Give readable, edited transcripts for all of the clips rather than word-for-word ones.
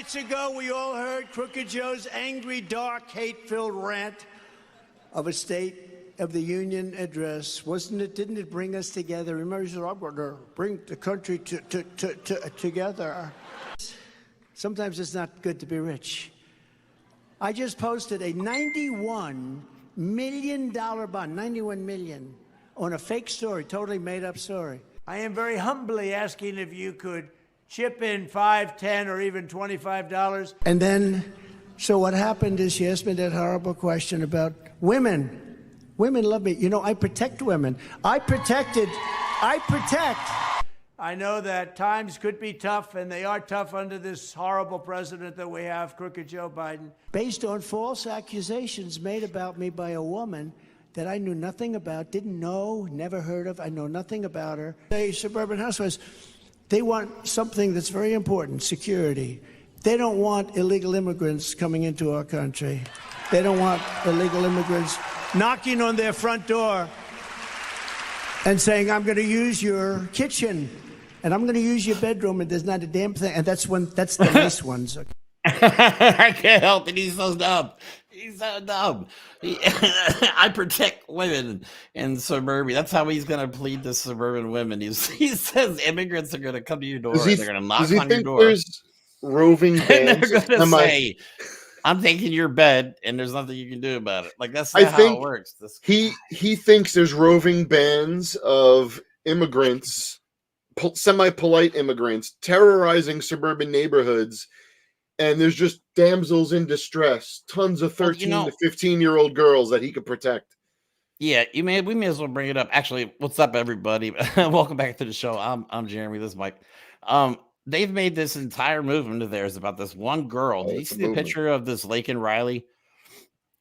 nights ago, we all heard Crooked Joe's angry, dark, hate-filled rant of a State of the Union address. Wasn't it? Didn't it bring us together? Remember, he said, "I'm going to bring the country together." Sometimes it's not good to be rich. I just posted a $91 million bond, $91 million, on a fake story, totally made-up story. I am very humbly asking if you could chip in $5, $10, or even $25. And then, so what happened is she asked me that horrible question about women. Women love me. You know, I protect women. I protect. I know that times could be tough, and they are tough under this horrible president that we have, Crooked Joe Biden. Based on false accusations made about me by a woman that I knew nothing about, didn't know, never heard of. I know nothing about her. The suburban housewives, they want something that's very important, security. They don't want illegal immigrants coming into our country. They don't want illegal immigrants knocking on their front door and saying, "I'm going to use your kitchen, and I'm going to use your bedroom," and there's not a damn thing. And that's the nice ones. I can't help it. He's so dumb. He's so dumb. I protect women in suburbia. That's how he's going to plead to suburban women. He says immigrants are going to come to your door. They're going to knock on your door. There's roving bands. And they're going to say, "I'm taking your bed," and there's nothing you can do about it. Like, that's not how it works. He thinks there's roving bands of immigrants, semi-polite immigrants, terrorizing suburban neighborhoods. And there's just damsels in distress, tons of 13 to 15-year-old girls that he could protect. Yeah, we may as well bring it up. Actually, what's up, everybody? Welcome back to the show. I'm Jeremy. This is Mike. They've made this entire movement of theirs about this one girl. Did you see the picture of this Laken Riley?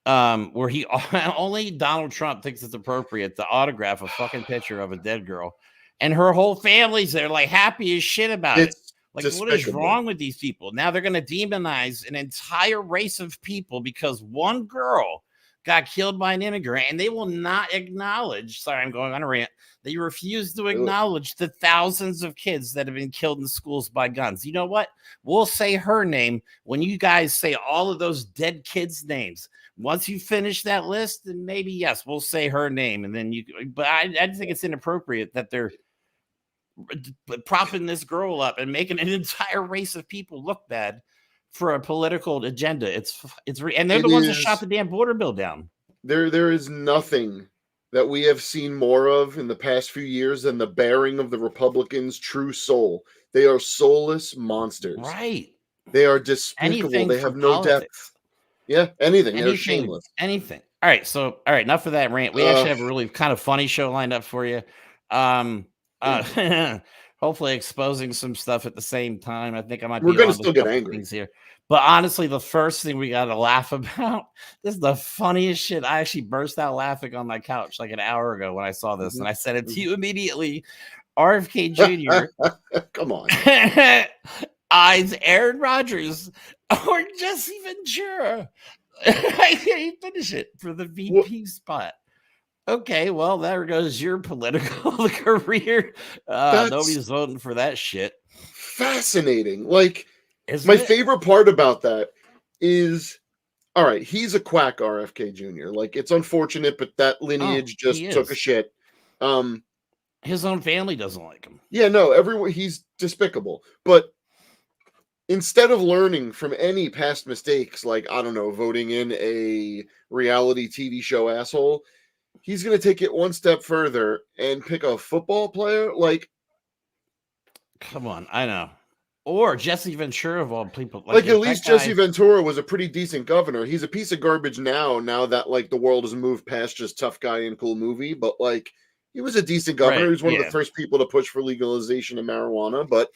Where he only Donald Trump thinks it's appropriate to autograph a fucking picture of a dead girl, and her whole family's there, like, happy as shit about it. Like, what is wrong with these people? Now they're going to demonize an entire race of people because one girl got killed by an immigrant, and they will not acknowledge. Sorry, I'm going on a rant. They refuse to acknowledge the thousands of kids that have been killed in schools by guns. You know what? We'll say her name when you guys say all of those dead kids' names. Once you finish that list, then maybe, yes, we'll say her name. And then but I think it's inappropriate that they're propping this girl up and making an entire race of people look bad for a political agenda. And they're the ones that shot the damn border bill down. There is nothing that we have seen more of in the past few years than the bearing of the Republicans' true soul. They are soulless monsters. Right. They are despicable. They have no depth. Yeah, anything. They're shameless. Anything. All right. So, enough of that rant. We actually have a really kind of funny show lined up for you. Hopefully exposing some stuff at the same time. I think I might. We're going to still get angry here, but honestly, the first thing we got to laugh about, this is the funniest shit. I actually burst out laughing on my couch like an hour ago when I saw this, and I said it to you immediately. RFK Jr. Come on, eyes Aaron Rodgers or Jesse Ventura. I can't finish it for the VP spot. Okay, well, there goes your political career. Nobody's voting for that shit. Fascinating. Like, my favorite part about that is, all right, he's a quack, RFK Jr. Like, it's unfortunate, but that lineage just took a shit. His own family doesn't like him. Yeah, no, he's despicable. But instead of learning from any past mistakes, like, I don't know, voting in a reality TV show asshole, he's going to take it one step further and pick a football player. Like, come on, I know. Or Jesse Ventura of all people. Like at least Jesse Ventura was a pretty decent governor. He's a piece of garbage now that like the world has moved past just tough guy and cool movie. But like, he was a decent governor. He was one of the first people to push for legalization of marijuana. But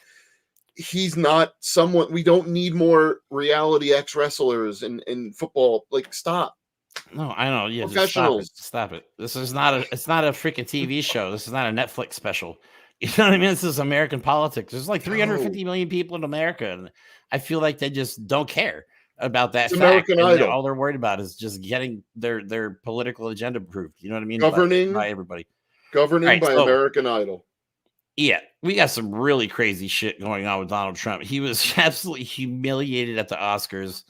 he's not someone. We don't need more reality X wrestlers in football. Like, stop. No, I know. Yeah, just stop it. This is not it's not a freaking TV show. This is not a Netflix special. You know what I mean? This is American politics. There's like 350 million people in America, and I feel like they just don't care about that fact. American Idol. All they're worried about is just getting their political agenda approved. You know what I mean? Governing by everybody. Governing by American Idol. Yeah, we got some really crazy shit going on with Donald Trump. He was absolutely humiliated at the Oscars.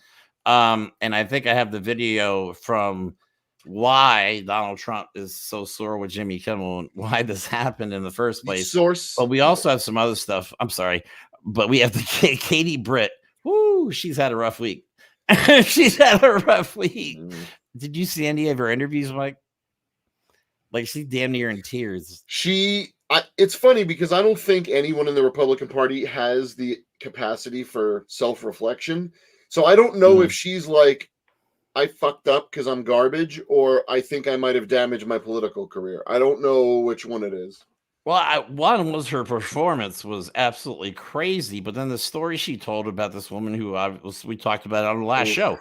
And I think I have the video from why Donald Trump is so sore with Jimmy Kimmel and why this happened in the first place. Source. But we also have some other stuff. I'm sorry, but we have the Katie Britt. Woo, she's had a rough week. She's had a rough week. Did you see any of her interviews, Mike? Like, she's damn near in tears. It's funny because I don't think anyone in the Republican Party has the capacity for self-reflection. So I don't know if she's like, I fucked up because I'm garbage, or I think I might have damaged my political career. I don't know which one it is. Well, one was her performance was absolutely crazy, but then the story she told about this woman who we talked about on the last show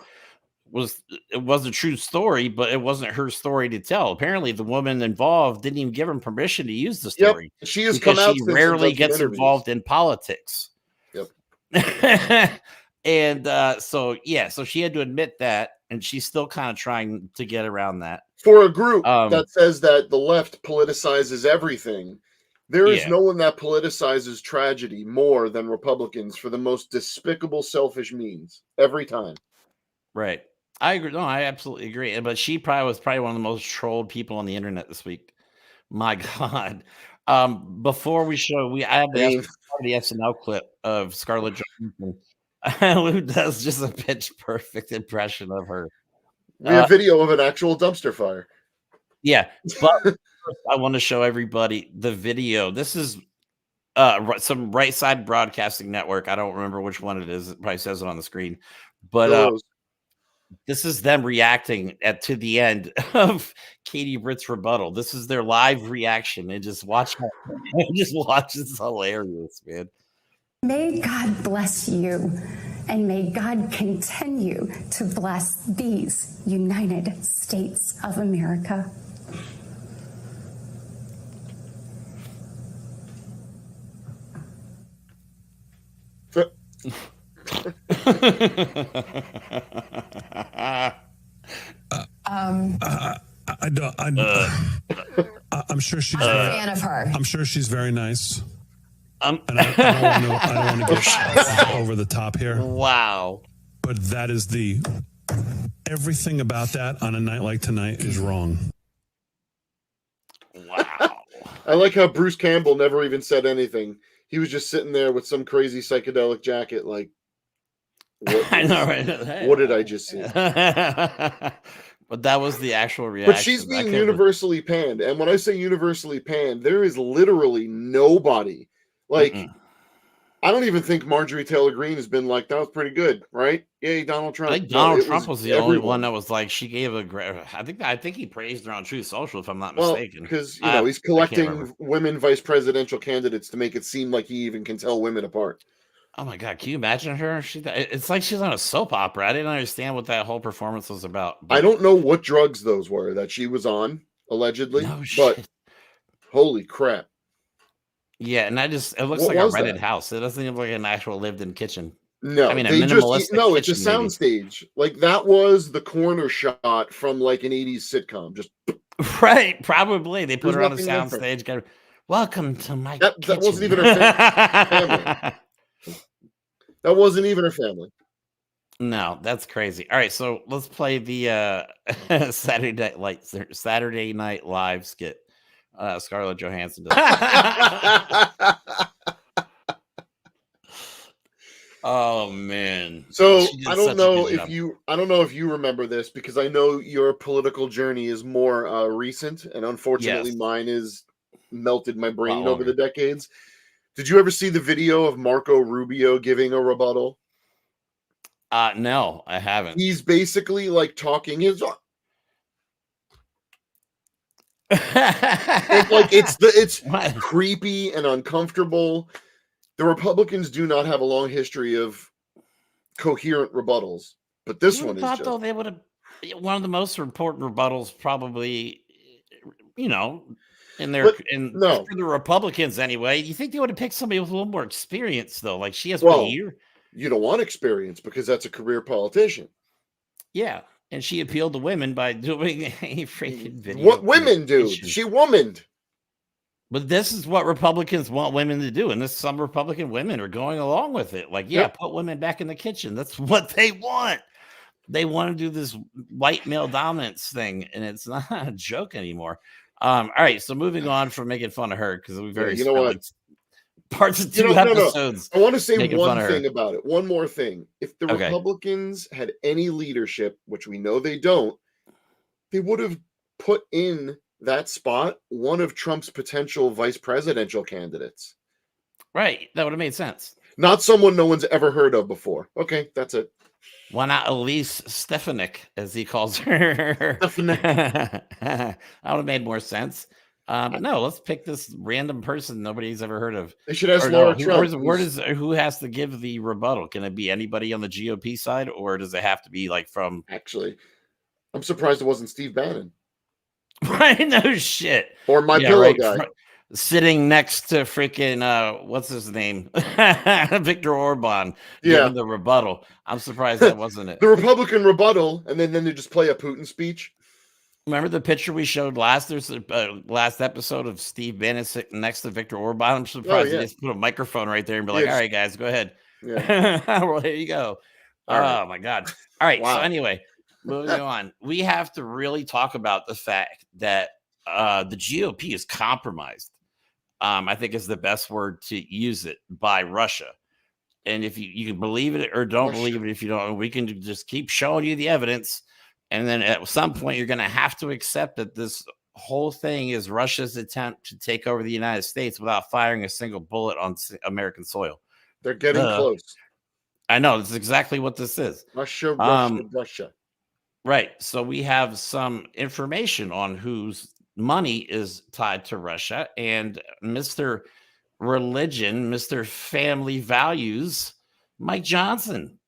was a true story, but it wasn't her story to tell. Apparently, the woman involved didn't even give him permission to use the story. Yep. She has come out. She rarely gets involved in politics. Yep. And so she had to admit that, and she's still kind of trying to get around that. For a group that says that the left politicizes everything, there is no one that politicizes tragedy more than Republicans for the most despicable, selfish means every time. Right. I agree. No, I absolutely agree. But she was probably one of the most trolled people on the internet this week. My God. Before we show, I have the SNL clip of Scarlett Johansson, who does just a pitch perfect impression of her. We have video of an actual dumpster fire. Yeah, but first I want to show everybody the video. This is some Right Side Broadcasting Network. I don't remember which one it is. It probably says it on the screen. But this is them reacting to the end of Katie Britt's rebuttal. This is their live reaction. And just watch. It's hilarious, man. May God bless you, and may God continue to bless these United States of America. I'm sure she's I'm a fan of her. I'm sure she's very nice. And I don't want to get over the top here. Wow. But that is everything about that on a night like tonight is wrong. Wow. I like how Bruce Campbell never even said anything. He was just sitting there with some crazy psychedelic jacket, like, I know, right? What did I just see? But that was the actual reaction. But she's being universally panned. And when I say universally panned, there is literally nobody. Like, I don't even think Marjorie Taylor Greene has been like, that was pretty good, right? Yay, Donald Trump. I think Donald Trump was the only one that was like, she gave a great. I think he praised her on Truth Social, if I'm not mistaken. Because he's collecting women vice presidential candidates to make it seem like he even can tell women apart. Oh my God, can you imagine her? It's like she's on a soap opera. I didn't understand what that whole performance was about. I don't know what drugs those were that she was on, allegedly, but holy crap. Yeah, and it looks like a rented house. It doesn't look like an actual lived-in kitchen. No, I mean, it's a soundstage. Like, that was the corner shot from like an 80s sitcom. Just right, probably. They put her on a soundstage. Welcome to my kitchen. That wasn't even her family. That wasn't even her family. No, that's crazy. All right, so let's play the Saturday Night Live skit. Scarlett Johansson does. Oh man. So I don't know if you remember this, because I know your political journey is more recent, and unfortunately mine is melted my brain over the decades. Did you ever see the video of Marco Rubio giving a rebuttal? No, I haven't. He's basically like talking his it's creepy and uncomfortable. The Republicans do not have a long history of coherent rebuttals, but this one is just... though they would have one of the most important rebuttals, probably, for the Republicans anyway. You think they would have picked somebody with a little more experience, though? Like, she has a year. You don't want experience because that's a career politician. Yeah. And she appealed to women by doing a freaking video. What women do? She womaned. But this is what Republicans want women to do, and some Republican women are going along with it. Like, yeah, put women back in the kitchen. That's what they want. They want to do this white male dominance thing, and it's not a joke anymore. All right, so moving on from making fun of her, because we parts of two episodes. I want to say one thing about it. One more thing. If the Republicans had any leadership, which we know they don't, they would have put in that spot one of Trump's potential vice presidential candidates. Right. That would have made sense. Not someone no one's ever heard of before. Okay, that's it. Why not Elise Stefanik, as he calls her? Stefanik. That would have made more sense. But no, let's pick this random person nobody's ever heard of. They should ask Laura Trump. Who has to give the rebuttal? Can it be anybody on the GOP side, or does it have to be like from? Actually, I'm surprised it wasn't Steve Bannon. Right? No shit. Or my pillow guy. Sitting next to freaking what's his name? Viktor Orban giving the rebuttal. I'm surprised that wasn't it. The Republican rebuttal, and then they just play a Putin speech. Remember the picture we showed last episode of Steve Bannon sitting next to Viktor Orban? I'm surprised they just put a microphone right there and be like, all right, guys, go ahead. Yeah. Well, here you go. Right. My God. All right. Wow. So anyway, moving on. We have to really talk about the fact that the GOP is compromised. I think is the best word to use it, by Russia. And if you can believe it or don't believe it, if you don't, we can just keep showing you the evidence. And then at some point, you're going to have to accept that this whole thing is Russia's attempt to take over the United States without firing a single bullet on American soil. They're getting close. I know. That's exactly what this is. Russia. Right. So we have some information on whose money is tied to Russia, and Mr. Religion, Mr. Family Values, Mike Johnson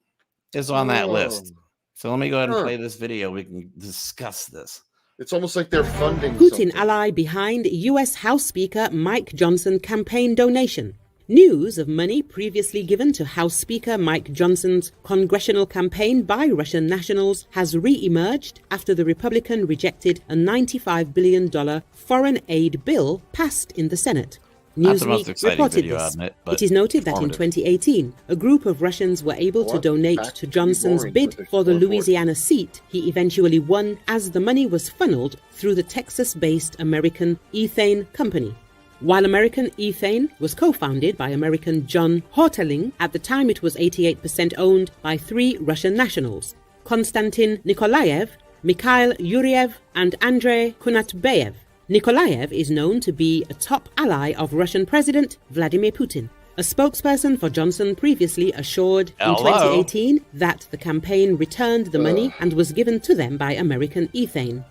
is on that list. So let me go ahead and play this video. We can discuss this. It's almost like they're funding Putin something. Ally behind U.S. House Speaker Mike Johnson campaign donation. News of money previously given to House Speaker Mike Johnson's congressional campaign by Russian nationals has re-emerged after the Republican rejected a $95 billion foreign aid bill passed in the Senate. Newsweek reported this. It is noted that in 2018, a group of Russians were able to donate to Johnson's bid for the Louisiana seat he eventually won, as the money was funneled through the Texas-based American Ethane Company. While American Ethane was co-founded by American John Horteling, at the time it was 88% owned by 3 Russian nationals: Konstantin Nikolaev, Mikhail Yuriev, and Andrei Kunatbayev. Nikolaev is known to be a top ally of Russian President Vladimir Putin. A spokesperson for Johnson previously assured in 2018 that the campaign returned the money and was given to them by American Ethane.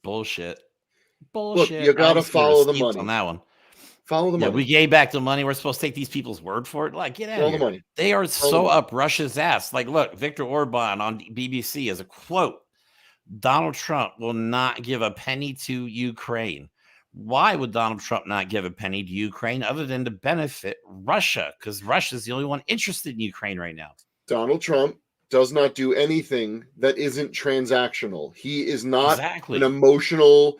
Bullshit. Look, you gotta follow the money on that one. Follow the money. We gave back the money. We're supposed to take these people's word for it. Like, get out of here. The money. They are so up Russia's ass. Like, look, Viktor Orban on BBC as a quote: Donald Trump will not give a penny to Ukraine. Why would Donald Trump not give a penny to Ukraine other than to benefit Russia? Because Russia's the only one interested in Ukraine right now. Donald Trump does not do anything that isn't transactional. He is not an emotional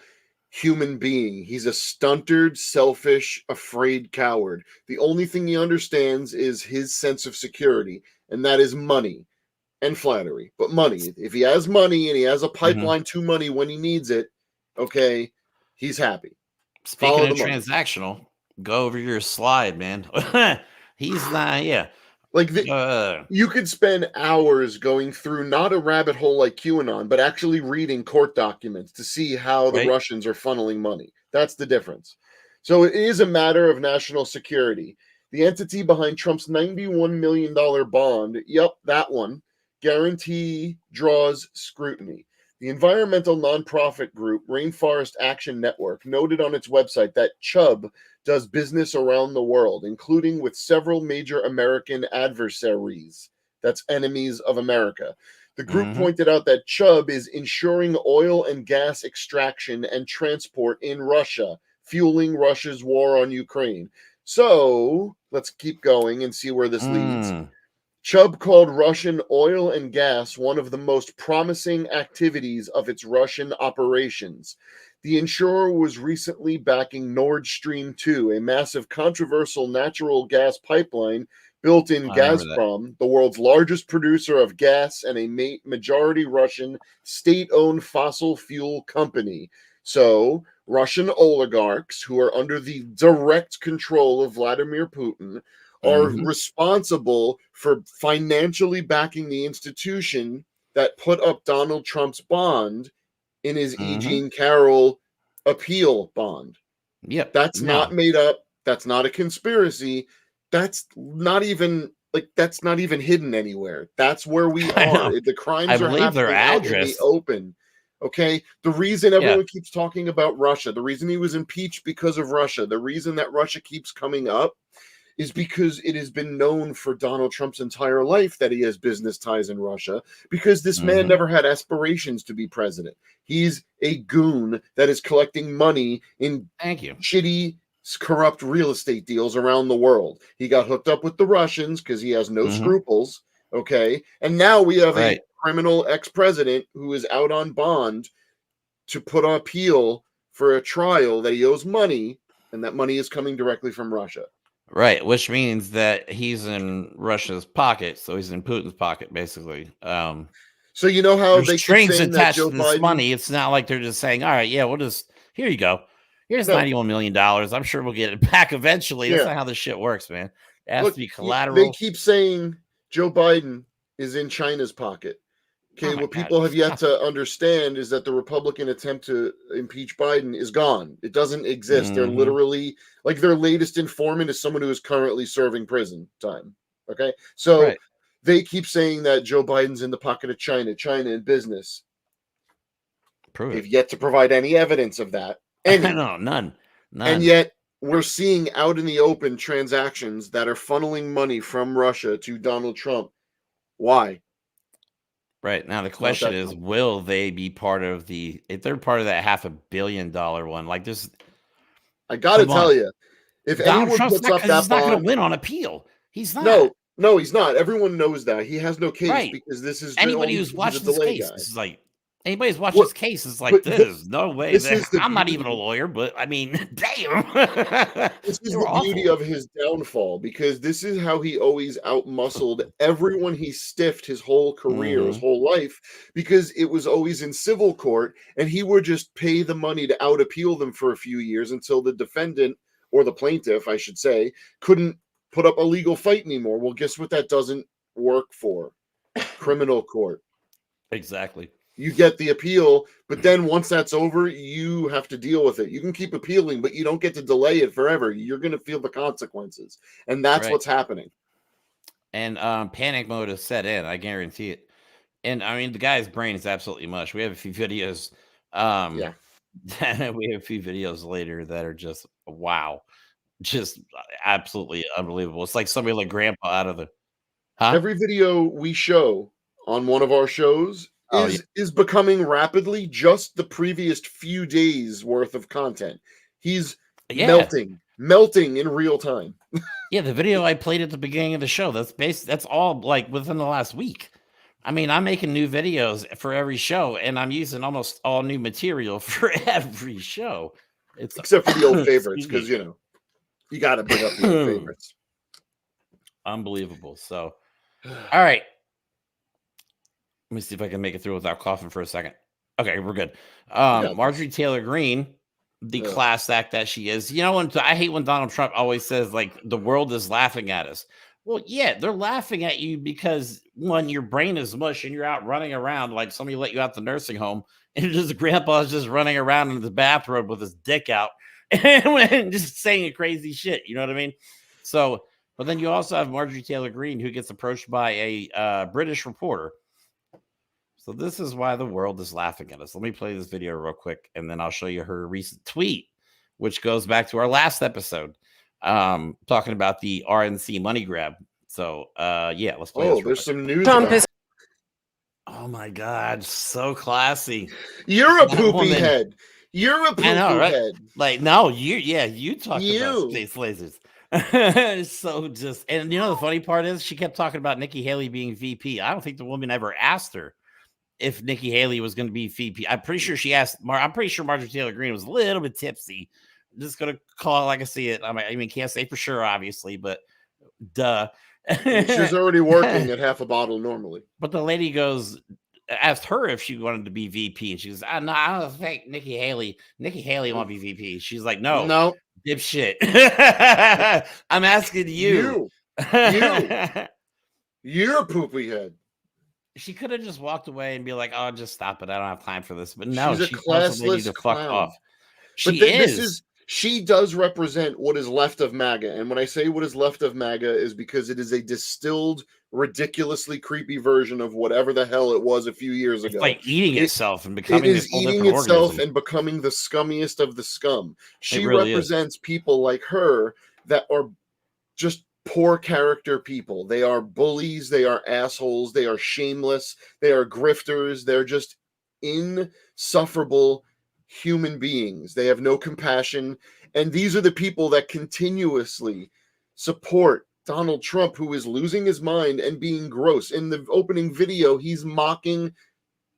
human being. He's a stunted, selfish, afraid coward. The only thing he understands is his sense of security, and that is money and flattery. But money, if he has money and he has a pipeline to money when he needs it, okay, he's happy. Speaking of transactional, go over your slide, man. He's not, Like, you could spend hours going through not a rabbit hole like QAnon, but actually reading court documents to see how the Russians are funneling money. That's the difference. So it is a matter of national security. The entity behind Trump's $91 million bond, that one, guarantee draws scrutiny. The environmental nonprofit group Rainforest Action Network noted on its website that Chubb does business around the world, including with several major American adversaries, that's enemies of America. The group pointed out that Chubb is ensuring oil and gas extraction and transport in Russia, fueling Russia's war on Ukraine. So let's keep going and see where this leads. Chubb called Russian oil and gas one of the most promising activities of its Russian operations. The insurer was recently backing Nord Stream 2, a massive controversial natural gas pipeline built in Gazprom, the world's largest producer of gas and a majority Russian state-owned fossil fuel company. So, Russian oligarchs who are under the direct control of Vladimir Putin are responsible for financially backing the institution that put up Donald Trump's bond in his E. Jean Carroll appeal bond. Yep. That's not made up. That's not a conspiracy. That's not even hidden anywhere. That's where we are. The crimes are happening out in the open. Okay. The reason everyone keeps talking about Russia, the reason he was impeached because of Russia, the reason that Russia keeps coming up is because it has been known for Donald Trump's entire life that he has business ties in Russia, because this man never had aspirations to be president. He's a goon that is collecting money in shitty, corrupt real estate deals around the world. He got hooked up with the Russians because he has no scruples, okay? And now we have a criminal ex-president who is out on bond to put an appeal for a trial that he owes money, and that money is coming directly from Russia. Right, which means that he's in Russia's pocket, so he's in Putin's pocket, basically. So you know how they strings attached to this money. It's not like they're just saying, "All right, yeah, we'll just here you go. Here's $91 million. I'm sure we'll get it back eventually." That's not how this shit works, man. It has to be collateral. They keep saying Joe Biden is in China's pocket. Okay, what people have yet to understand is that the Republican attempt to impeach Biden is gone. It doesn't exist. They're literally, like, their latest informant is someone who is currently serving prison time. Okay, so they keep saying that Joe Biden's in the pocket of China in business. They've yet to provide any evidence of that. No, none. And yet we're seeing out in the open transactions that are funneling money from Russia to Donald Trump. Why? Right. Now the question is, will they be part of if they're part of that $500 million one? Like this, I gotta tell you, if Donald anyone Trump's puts up that he's not going bond, to win on appeal. He's not. No, he's not. Everyone knows that he has no case because this is anybody who's watching this case. This is like anybody who's watching this case is like this. No way. I'm not even a lawyer, but I mean, damn. This is the beauty of his downfall, because this is how he always outmuscled everyone he stiffed his whole career, his whole life, because it was always in civil court, and he would just pay the money to out appeal them for a few years until the defendant, or the plaintiff, I should say, couldn't put up a legal fight anymore. Well, guess what that doesn't work for? Criminal court. Exactly. You get the appeal, but then once that's over, you have to deal with it. You can keep appealing, but you don't get to delay it forever. You're going to feel the consequences. And that's what's happening. And panic mode is set in. I guarantee it. And I mean, the guy's brain is absolutely mush. We have a few videos. We have a few videos later that are just, wow. Just absolutely unbelievable. It's like somebody like Grandpa out of the... Every video we show on one of our shows is becoming rapidly just the previous few days worth of content. He's melting in real time. The video I played at the beginning of the show, that's all like within the last week. I mean, I'm making new videos for every show, and I'm using almost all new material for every show. Except for the old favorites, because you got to bring up the old favorites. Unbelievable. So, all right. Let me see if I can make it through without coughing for a second. Okay, we're good. Marjorie Taylor Greene, the class act that she is. You know, I hate when Donald Trump always says, like, the world is laughing at us. Well, yeah, they're laughing at you because, one, your brain is mush and you're out running around like somebody let you out the nursing home, and just grandpa's just running around in the bathrobe with his dick out and just saying crazy shit. You know what I mean? So, but then you also have Marjorie Taylor Greene, who gets approached by a British reporter. So this is why the world is laughing at us. Let me play this video real quick, and then I'll show you her recent tweet, which goes back to our last episode, talking about the RNC money grab. So, let's play this. There's some news. Oh my God, so classy. You're a poopy head. You're a poopy head. Like, no, you talked about space lasers. So just, and you know, the funny part is she kept talking about Nikki Haley being VP. I don't think the woman ever asked her if Nikki Haley was going to be VP. I'm pretty sure she asked. I'm pretty sure Marjorie Taylor Greene was a little bit tipsy. I'm just gonna call it like I see it. I mean, can't say for sure, obviously, but duh. She's already working at half a bottle normally. But the lady asked her if she wanted to be VP, and she goes, "No, I don't think Nikki Haley want to be VP." She's like, "No, dipshit. I'm asking you. You're a poopy head." She could have just walked away and be like, "Oh, just stop it. I don't have time for this." But no, she's a classless clown. Fuck off. She does represent what is left of MAGA. And when I say what is left of MAGA is because it is a distilled, ridiculously creepy version of whatever the hell it was a few years ago. It's like eating itself and becoming and becoming the scummiest of the scum. She really represents people like her that are just poor character people. They are bullies. They are assholes. They are shameless. They are grifters. They're just insufferable human beings. They have no compassion. And these are the people that continuously support Donald Trump, who is losing his mind and being gross. In the opening video, he's mocking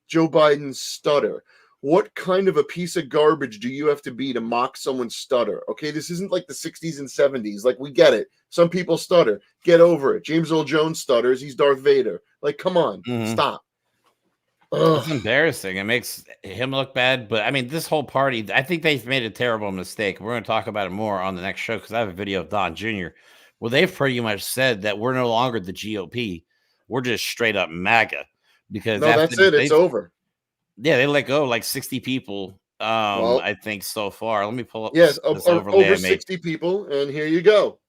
Joe Biden's stutter. What kind of a piece of garbage do you have to be to mock someone's stutter? Okay, this isn't like the 60s and 70s. Like, we get it. Some people stutter. Get over it. James Earl Jones stutters. He's Darth Vader. Like, come on. Stop. Ugh. It's embarrassing. It makes him look bad. But, I mean, this whole party, I think they've made a terrible mistake. We're going to talk about it more on the next show because I have a video of Don Jr. Well, they've pretty much said that we're no longer the GOP. We're just straight up MAGA. Because that's it. It's over. Yeah, they let go like 60 people, I think, so far. Let me pull up this overlay over 60 people, and here you go.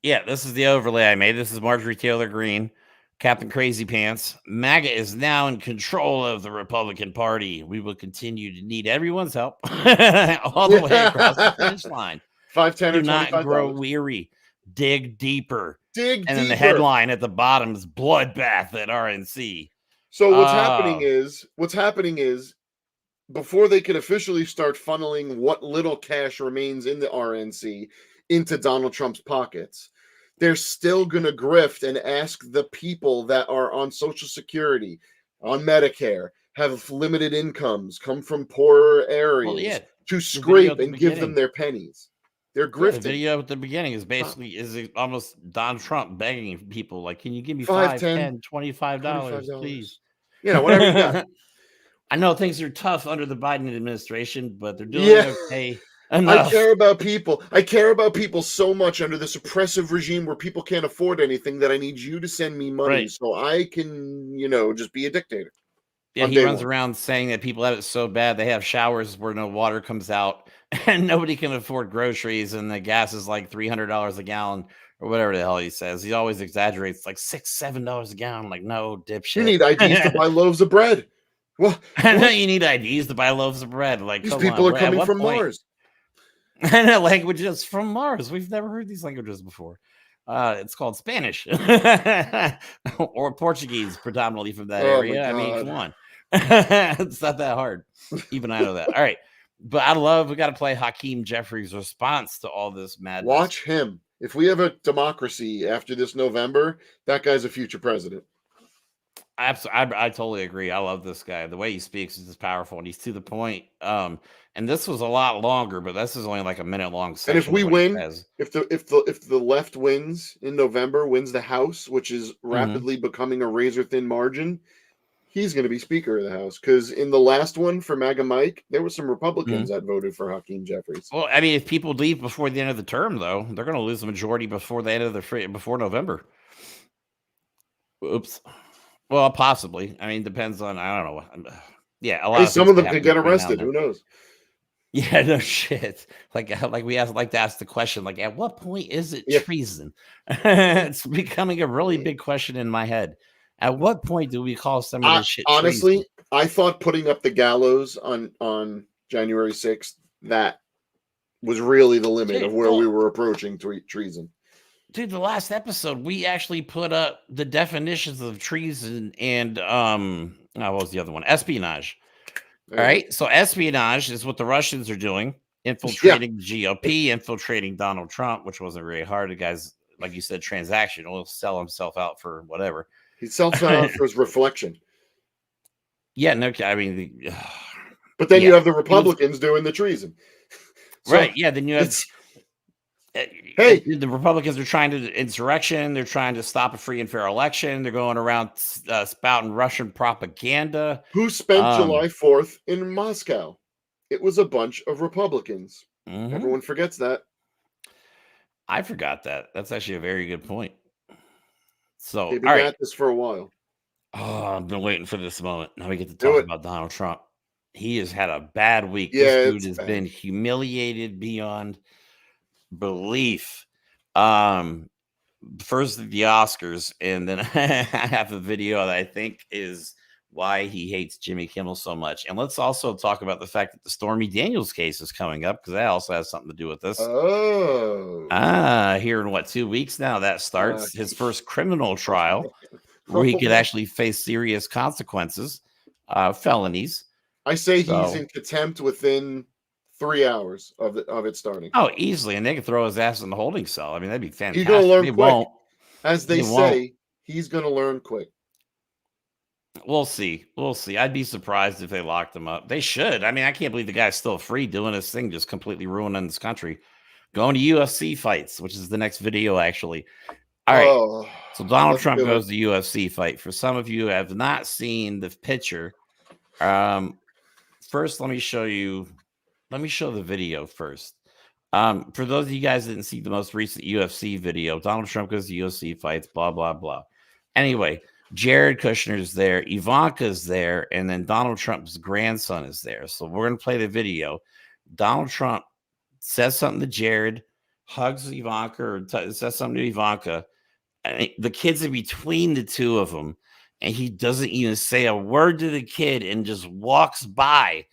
Yeah, this is the overlay I made. This is Marjorie Taylor Greene, Captain Crazy Pants. MAGA is now in control of the Republican Party. We will continue to need everyone's help all the way across the finish line. 5, 10, Do not grow weary. Dig deeper. And then the headline at the bottom is Bloodbath at RNC. So what's happening is before they can officially start funneling what little cash remains in the RNC into Donald Trump's pockets, they're still going to grift and ask the people that are on Social Security, on Medicare, have limited incomes, come from poorer areas, to scrape and give them their pennies. They're grifting. The video at the beginning is basically almost Donald Trump begging people, like, can you give me $5, $10, $25, please? You know, whatever you got. I know things are tough under the Biden administration, but they're doing okay enough. I care about people. I care about people so much under this oppressive regime where people can't afford anything that I need you to send me money so I can, just be a dictator. Yeah, he runs around saying that people have it so bad they have showers where no water comes out and nobody can afford groceries and the gas is like $300 a gallon or whatever the hell he says. He always exaggerates, like $6, $7 a gallon. I'm like, no, dipshit. You need IDs to buy loaves of bread. Well, I know you need IDs to buy loaves of bread. Like, these people are coming from Mars. And languages from Mars. We've never heard these languages before. It's called Spanish or Portuguese, predominantly from that area. I mean, come on. It's not that hard. Even I know that. All right. But we got to play Hakeem Jeffries' response to all this madness. Watch him. If we have a democracy after this November, that guy's a future president. I totally agree. I love this guy. The way he speaks is just powerful, and he's to the point. And this was a lot longer, but this is only like a minute long section. And if we win, if the left wins in November, wins the House, which is rapidly becoming a razor thin margin, he's going to be Speaker of the House. Because in the last one for MAGA Mike, there were some Republicans that voted for Hakeem Jeffries. Well, I mean, if people leave before the end of the term, though, they're going to lose the majority before the end of before November. Oops. Well, possibly. I mean, depends on, I don't know. Yeah, a lot. Some of them could get arrested. Who knows? Yeah, no shit. Like we like to ask the question, like, at what point is it treason? It's becoming a really big question in my head. At what point do we call some of this shit honestly, treason? I thought putting up the gallows on January 6th, that was really the limit of where we were approaching treason. Dude, the last episode, we actually put up the definitions of treason and what was the other one? Espionage. All right. So espionage is what the Russians are doing, infiltrating the GOP, infiltrating Donald Trump, which wasn't very hard. The guy's, like you said, transactional. He'll sell himself out for whatever. He sells out for his reflection. Yeah, no, I mean, but then you have the Republicans doing the treason. So right, yeah, then you have hey, the Republicans are trying to insurrection. They're trying to stop a free and fair election. They're going around spouting Russian propaganda. Who spent July 4th in Moscow? It was a bunch of Republicans. Everyone forgets that. I forgot that. That's actually a very good point. So, they've been at this for a while. Oh, I've been waiting for this moment. Now we get to talk about Donald Trump. He has had a bad week. Yeah, this dude has been humiliated beyond belief. First the Oscars, and then I have a video that I think is why he hates Jimmy Kimmel so much. And let's also talk about the fact that the Stormy Daniels case is coming up, because that also has something to do with this. Here in 2 weeks now that starts his first criminal trial where he could actually face serious consequences, felonies. I say he's in contempt within 3 hours of it starting. Oh, easily, and they could throw his ass in the holding cell. I mean, that'd be fantastic. He's going to learn quick. As they say, he's going to learn quick. We'll see. We'll see. I'd be surprised if they locked him up. They should. I mean, I can't believe the guy's still free doing his thing, just completely ruining this country. Going to UFC fights, which is the next video, actually. All right. So Donald Trump goes to UFC fight. For some of you who have not seen the picture, first let me show you. Let me show the video first. For those of you guys that didn't see the most recent UFC video, Donald Trump goes to UFC fights, blah, blah, blah. Anyway, Jared Kushner's there, Ivanka's there, and then Donald Trump's grandson is there. So we're going to play the video. Donald Trump says something to Jared, hugs Ivanka, or says something to Ivanka. And the kid's in between the two of them, and he doesn't even say a word to the kid and just walks by,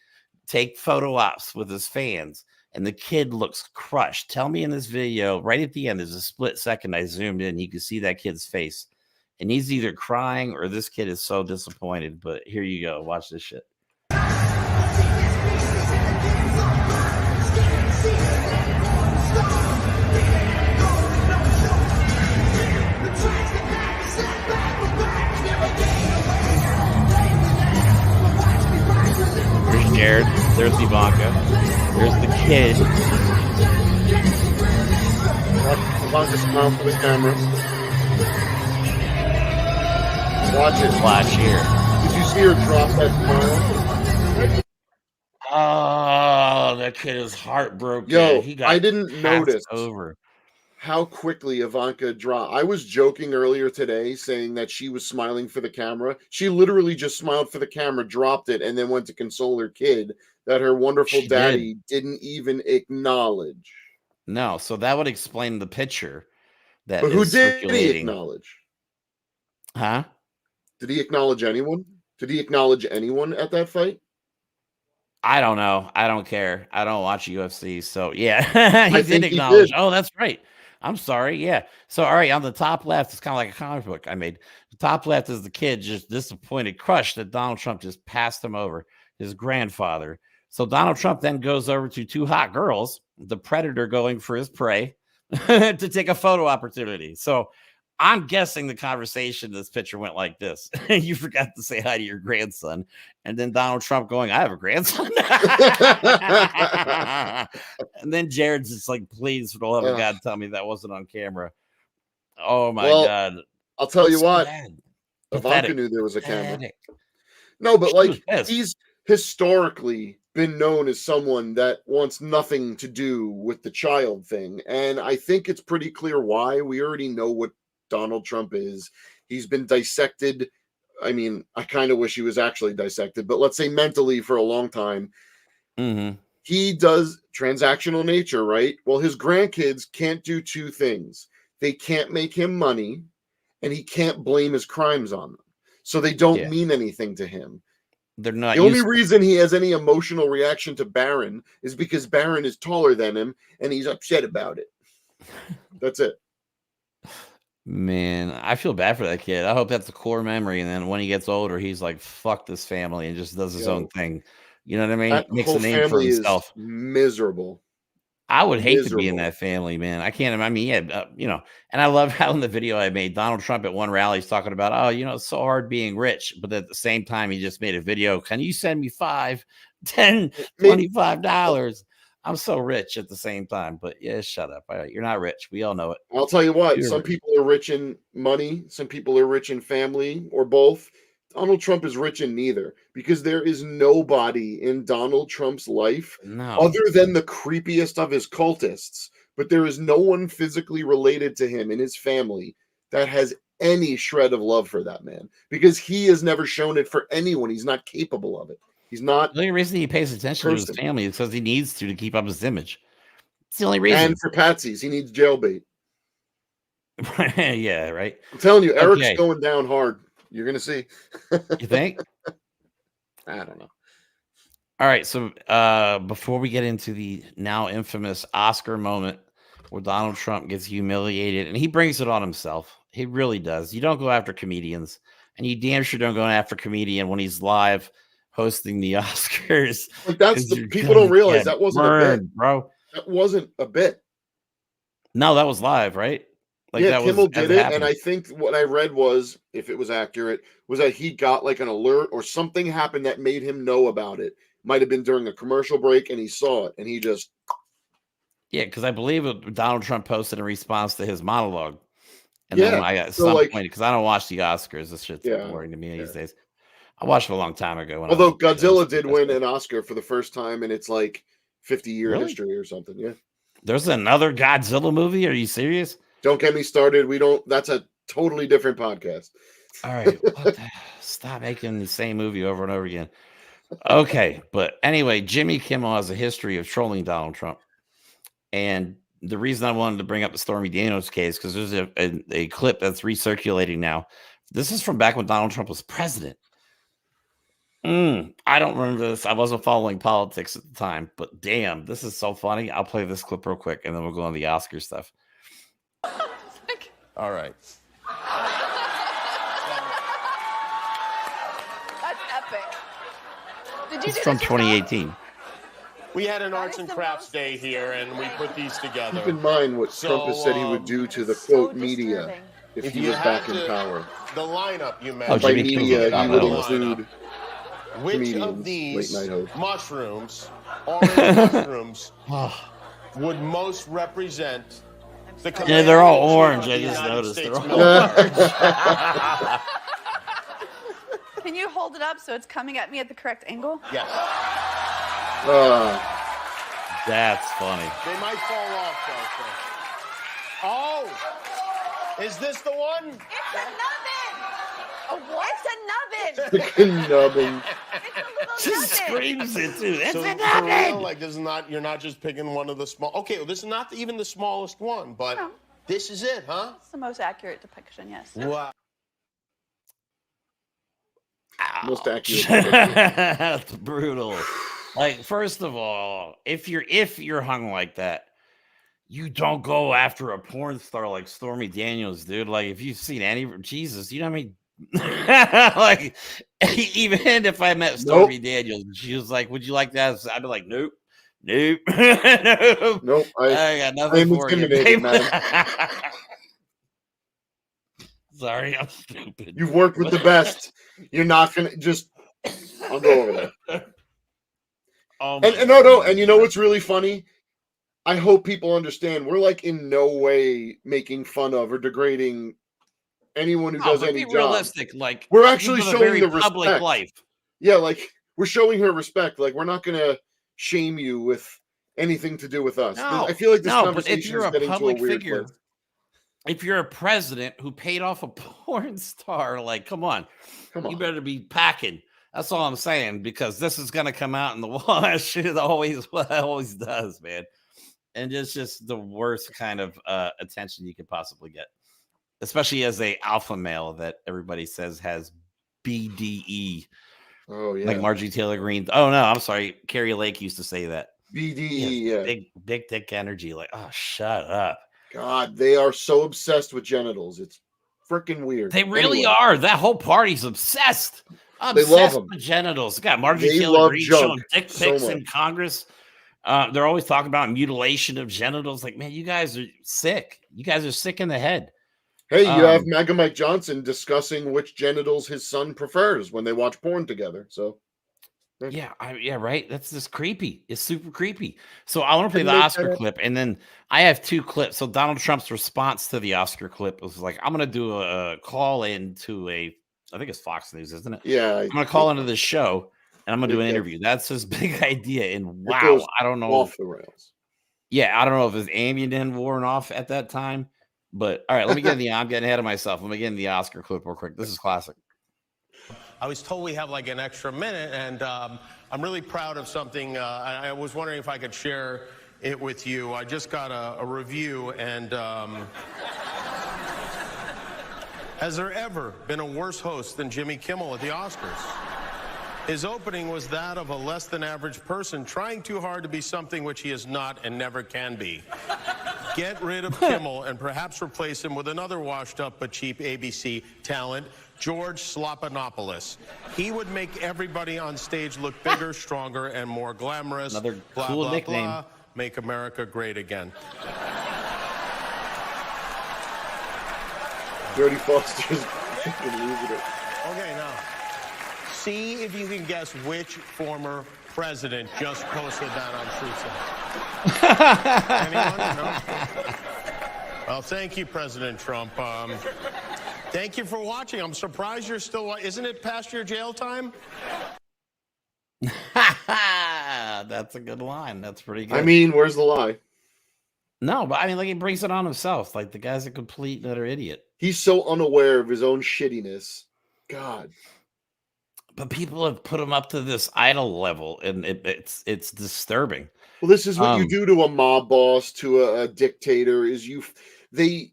take photo ops with his fans, and the kid looks crushed. Tell me in this video, right at the end, there's a split second I zoomed in, you can see that kid's face. And he's either crying or this kid is so disappointed. But here you go. Watch this shit. There's Jared. There's Ivanka. There's the kid. Ivanka smile for the camera. Watch it. Flash here. Did you see her drop that smile? Oh, that kid is heartbroken. Yo, he got I didn't notice over how quickly Ivanka dropped. I was joking earlier today saying that she was smiling for the camera. She literally just smiled for the camera, dropped it, and then went to console her kid that her wonderful daddy didn't even acknowledge. No, so that would explain the picture that but who is did circulating. He acknowledge? Huh? Did he acknowledge anyone? Did he acknowledge anyone at that fight? I don't know. I don't care. I don't watch UFC. So, yeah, he did acknowledge. Oh, that's right. I'm sorry. Yeah. So, all right, on the top left, it's kind of like a comic book I made. The top left is the kid just disappointed, crushed that Donald Trump just passed him over, his grandfather. So, Donald Trump then goes over to two hot girls, the predator going for his prey, to take a photo opportunity. So, I'm guessing the conversation, this picture went like this. You forgot to say hi to your grandson. And then Donald Trump going, I have a grandson. And then Jared's just like, please, for the love of God, tell me that wasn't on camera. Oh, my God. I'll tell you what. Ivanka knew there was a camera. No, but like, he's historically been known as someone that wants nothing to do with the child thing. And I think it's pretty clear why. We already know what Donald Trump is. He's been dissected. I mean, I kind of wish he was actually dissected, but let's say mentally for a long time. He does transactional nature, right? Well, his grandkids can't do two things. They can't make him money, and he can't blame his crimes on them. So they don't mean anything to him. They're not. The only reason he has any emotional reaction to Barron is because Barron is taller than him, and he's upset about it. That's it. Man, I feel bad for that kid. I hope that's a core memory. And then when he gets older, he's like, fuck this family and just does his own thing. You know what I mean? That makes a name for himself. Miserable. I would hate to be in that family, man. I can't. I mean, yeah, and I love how in the video I made, Donald Trump at one rally is talking about, oh, it's so hard being rich. But at the same time, he just made a video. Can you send me $5, $10, $25? I'm so rich at the same time. But yeah, shut up. You're not rich. We all know it. I'll tell you what. Some people are rich in money. Some people are rich in family, or both. Donald Trump is rich in neither, because there is nobody in Donald Trump's life other than the creepiest of his cultists, but there is no one physically related to him in his family that has any shred of love for that man, because he has never shown it for anyone. He's not capable of it. He's not. The only reason he pays attention to his family is because he needs to keep up his image. It's the only reason. And for patsies, he needs jailbait. Yeah, right. I'm telling you, Eric's going down hard. You're going to see. You think? I don't know. All right. So before we get into the now infamous Oscar moment where Donald Trump gets humiliated, and he brings it on himself. He really does. You don't go after comedians, and you damn sure don't go after a comedian when he's live hosting the Oscars. Like that's the people don't realize that wasn't a bit, bro. That wasn't a bit. No, that was live, right? Like yeah, Kimmel did it, and I think what I read was, if it was accurate, was that he got like an alert or something happened that made him know about it. Might have been during a commercial break, and he saw it, and he just because I believe Donald Trump posted in response to his monologue, and then I got some point because I don't watch the Oscars. This shit's boring to me these days. I watched it a long time ago. Although Godzilla did win an Oscar for the first time in its like 50-year history or something. Yeah, there's another Godzilla movie. Are you serious? Don't get me started. We don't. That's a totally different podcast. All right. Stop making the same movie over and over again. Okay. But anyway, Jimmy Kimmel has a history of trolling Donald Trump. And the reason I wanted to bring up the Stormy Daniels case, because there's a clip that's recirculating now. This is from back when Donald Trump was president. I don't remember this. I wasn't following politics at the time. But damn, this is so funny. I'll play this clip real quick, and then we'll go on the Oscar stuff. All right. That's epic. Did you it's from 2018. We had an arts and crafts day here, and we put these together. Keep in mind what Trump has said he would do to the quote media if he was back in power. The lineup you mentioned. By media, he would include which of these mushrooms, orange mushrooms, would most represent the they're all orange. I just noticed they're all orange. Can you hold it up so it's coming at me at the correct angle? Yes. That's funny. They might fall off, though. Oh! Is this the one? It's a nubbin! A what? It's a nubbin! Freaking nubbin. She screams it too. It's a nubbin! nubbin! Like, this is not, you're not just picking one of the small. Okay, well, this is not even the smallest one, but this is it, huh? It's the most accurate depiction, yes. Wow. Most accurate. That's brutal. Like, first of all, if you're hung like that, you don't go after a porn star like Stormy Daniels, dude. Like, if you've seen any Jesus, you know what I mean? Like, even if I met Stormy Daniels and she was like, "Would you like that?" I'd be like, "Nope, nope, nope, nope." I got nothing for you, man. Sorry, I'm stupid. You've worked with the best. You're not gonna just. I'll go over there. And you know what's really funny? I hope people understand we're like in no way making fun of or degrading anyone who does any job. Realistic, like we're actually showing the public respect. Life. Yeah, like we're showing her respect. Like we're not gonna shame you with anything to do with us. No, I feel like this but conversation if you're is getting a public to a weird figure, place. if you're a president who paid off a porn star, like, come on, you better be packing. That's all I'm saying, because this is gonna come out in the wash. It always does, man. And it's just the worst kind of attention you could possibly get, especially as a alpha male that everybody says has BDE. Oh yeah, like Marjorie Taylor Greene. Oh no, I'm sorry. Carrie Lake used to say that. BDE, yeah. Big dick energy. Like, oh, shut up. God, they are so obsessed with genitals. It's freaking weird. They really are. That whole party's obsessed. They love them. With genitals. Got Marjorie Taylor Greene showing dick pics in Congress. They're always talking about mutilation of genitals. Like, man, you guys are sick. You guys are sick in the head. Hey, you have MAGA Mike Johnson discussing which genitals his son prefers when they watch porn together. So, yeah, right. That's just creepy. It's super creepy. So I want to play the Oscar clip, and then I have 2 clips. So Donald Trump's response to the Oscar clip was like, "I'm going to do a call into I think it's Fox News, isn't it? Yeah, I'm going to call into the show, and I'm going to do an interview." That's his big idea. And wow, I don't know. Off the rails. Yeah, I don't know if his Ambien worn off at that time. But all right, let me get in I'm getting ahead of myself. Let me get in the Oscar clip real quick. This is classic. I was told we have like an extra minute, and I'm really proud of something. I was wondering if I could share it with you. I just got a review, and has there ever been a worse host than Jimmy Kimmel at the Oscars? His opening was that of a less than average person trying too hard to be something which he is not and never can be. Get rid of Kimmel and perhaps replace him with another washed up but cheap ABC talent, George Slopanopoulos. He would make everybody on stage look bigger, stronger, and more glamorous. Another blah, cool blah, nickname. Blah. Make America great again. Jodie Foster's fucking losing it. Okay, now, see if you can guess which former president just posted that on Truth. Anyone? No? Well, thank you, President Trump. Thank you for watching. I'm surprised you're still. Isn't it past your jail time? That's a good line. That's pretty good. I mean, where's the lie? No, but I mean, like, he brings it on himself. Like, the guy's a complete and utter idiot. He's so unaware of his own shittiness. God. But people have put him up to this idol level, and it's disturbing. Well, this is what you do to a mob boss, to a dictator. They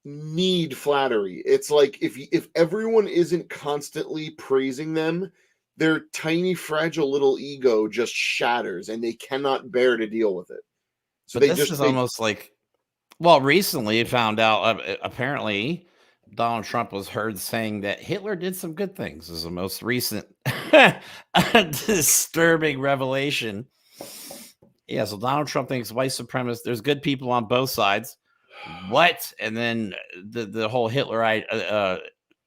need flattery. It's like if everyone isn't constantly praising them, their tiny, fragile little ego just shatters, and they cannot bear to deal with it. So but this is almost like, well, recently it found out apparently Donald Trump was heard saying that Hitler did some good things. This is the most recent disturbing revelation. Yeah, so Donald Trump thinks white supremacists, there's good people on both sides. What? And then the whole Hitler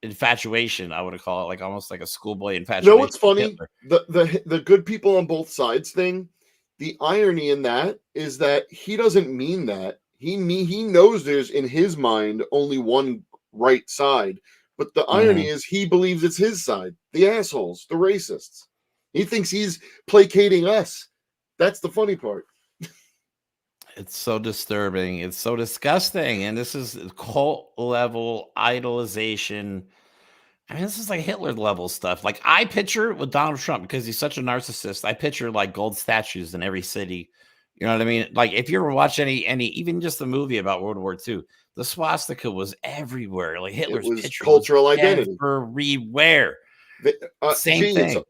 infatuation, I would call it, like almost like a schoolboy infatuation. You know what's funny? The good people on both sides thing, the irony in that is that he doesn't mean that. He knows there's in his mind only one right side. But the irony is he believes it's his side. The assholes, the racists. He thinks he's placating us. That's the funny part. It's so disturbing. It's so disgusting. And this is cult level idolization. I mean, this is like Hitler level stuff. Like, I picture with Donald Trump, because he's such a narcissist, I picture like gold statues in every city. You know what I mean? Like, if you ever watch any, even just the movie about World War II, the swastika was everywhere. Like, Hitler's picture cultural identity everywhere. Same thing.